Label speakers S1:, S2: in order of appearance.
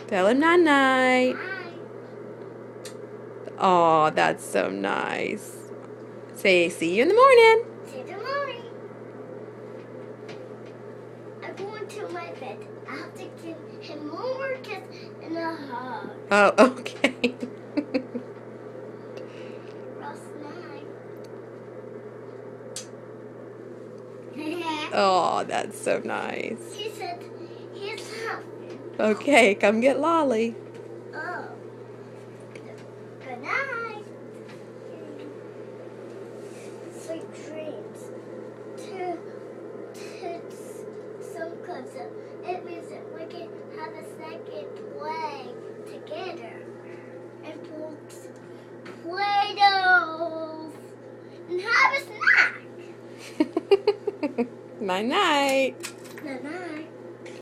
S1: Tell him night night.
S2: Bye.
S1: Oh, that's so nice. Say, see you in the morning.
S2: See you tomorrow. I'm going to my bed. I have to give him one more kiss and a hug.
S1: Oh, okay.
S2: Last night.
S1: Oh, that's so nice.
S2: He said he's happy.
S1: Okay, come get Lolly.
S2: Oh. Good night. Sweet dreams. To some cousin. It means that we can have a second play together. And books, Play-Dohs. And have a snack.
S1: Night night.
S2: Good night.